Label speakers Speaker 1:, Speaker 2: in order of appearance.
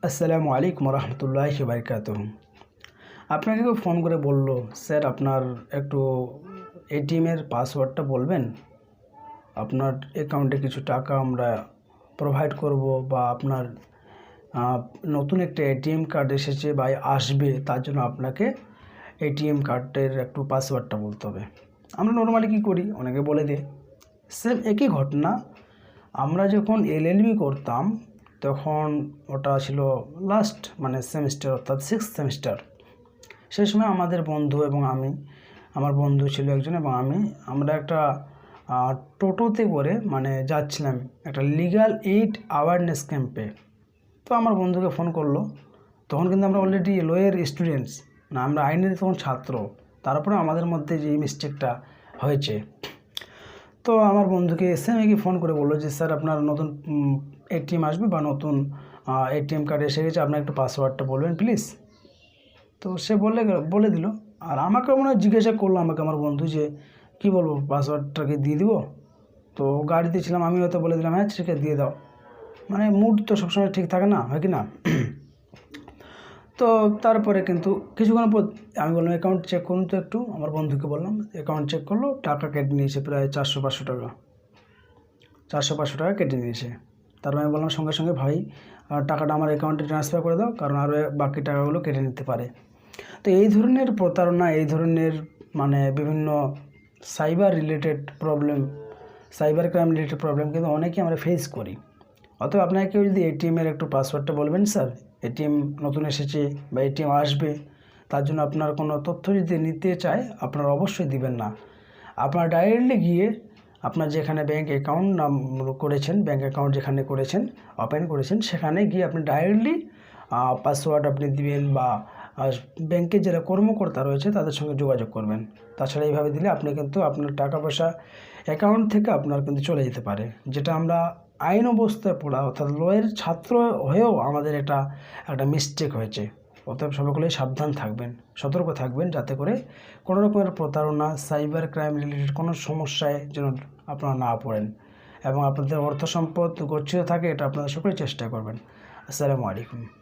Speaker 1: আসসালামু আলাইকুম রহমতুল্লাহি বারকাতুহু। আপনাকে কেউ ফোন করে বলল, স্যার আপনার একটু এটিএমের পাসওয়ার্ডটা বলবেন, আপনার অ্যাকাউন্টে কিছু টাকা আমরা প্রোভাইড করব, বা আপনার নতুন একটা এটিএম কার্ড এসেছে বা আসবে, তার জন্য আপনাকে এটিএম কার্ডের একটু পাসওয়ার্ডটা বলতে হবে। আমরা নর্মালি কী করি, অনেকে বলে দেয়। সেম একই ঘটনা, আমরা যখন এলএলবি করতাম তখন ওটা ছিল লাস্ট সেমিস্টার, অর্থাৎ 6th সেমিস্টার। সেই সময় আমাদের বন্ধু এবং আমি, আমার বন্ধু ছিল একজন এবং আমরা একটা টোটোতে করে যাচ্ছিলাম একটা লিগ্যাল এইড অ্যাওয়ারনেস ক্যাম্পে। তো আমার বন্ধুকে ফোন করলো, তখন কিন্তু আমরা অলরেডি লয়ের স্টুডেন্টস, আমরা আইনের তখন ছাত্র। তারপরে আমাদের মধ্যে যে মিস্টেকটা হয়েছে, তো আমার বন্ধুকে এসএমএকে ফোন করে বললো যে স্যার আপনার নতুন এটিএম আসবে বা নতুন এটিএম কার্ড এসে গেছে, আপনার একটু পাসওয়ার্ডটা বলবেন প্লিজ। তো সে বলে দিল। আর আমাকে মনে হয় জিজ্ঞাসা করলো আমার বন্ধু যে কী বলবো, পাসওয়ার্ডটাকে দিয়ে দিব। তো গাড়িতে ছিলাম, আমি হয়তো বলে দিলাম হ্যাঁ ঠিক আছে দিয়ে দাও। মুড তো সবসময় ঠিক থাকে না, হয় কি না। তো তারপরে কিন্তু কিছুক্ষণ পর আমি বললাম অ্যাকাউন্ট চেক করুন তো একটু। আমার বন্ধুকে বললাম, অ্যাকাউন্ট চেক করলো, টাকা কেটে নিয়েছে প্রায় 400-500 টাকা। 400-500 টাকা কেটে নিয়েছে। তারপর আমি বললাম সঙ্গে সঙ্গে ভাই টাকাটা আমার অ্যাকাউন্টে ট্রান্সফার করে দাও, কারণ আরও বাকি টাকাগুলো কেটে নিতে পারে। তো এই ধরনের প্রতারণা, এই ধরনের বিভিন্ন cyber related problem, cyber crime related problem কিন্তু অনেকেই আমরা ফেস করি। অতএব আপনাকে কেউ যদি এটিএমের একটু পাসওয়ার্ডটা বলবেন, স্যার এটিএম নতুন এসেছে বা এটিএম আসবে, তার জন্য আপনার কোনো তথ্য যদি নিতে চায় আপনারা অবশ্যই দিবেন না। আপনার ডাইরেক্টলি গিয়ে আপনার যেখানে ব্যাঙ্ক অ্যাকাউন্ট নাম করেছেন, ব্যাঙ্ক অ্যাকাউন্ট যেখানে করেছেন, ওপেন করেছেন, সেখানে গিয়ে আপনি ডাইরেক্টলি পাসওয়ার্ড আপনি দিবেন, বা ব্যাংকের যারা কর্মকর্তা রয়েছে তাদের সঙ্গে যোগাযোগ করবেন। তাছাড়া এইভাবে দিলে আপনি কিন্তু আপনার টাকা পয়সা অ্যাকাউন্ট থেকে আপনার কিন্তু চলে যেতে পারে, যেটা আমরা আইন অবস্থায় পড়া, অর্থাৎ লয়ের ছাত্র হয়েও আমাদের একটা মিস্টেক হয়েছে। অতএব সকলেই সাবধান থাকবেন, সতর্ক থাকবেন, যাতে করে কোনো রকমের প্রতারণা, সাইবার ক্রাইম রিলেটেড কোনো সমস্যায় যেন আপনারা না পড়েন, এবং আপনাদের অর্থ সম্পদ গচ্ছিত থাকে, এটা আপনারা সকলেই চেষ্টা করবেন। আসসালামু আলাইকুম।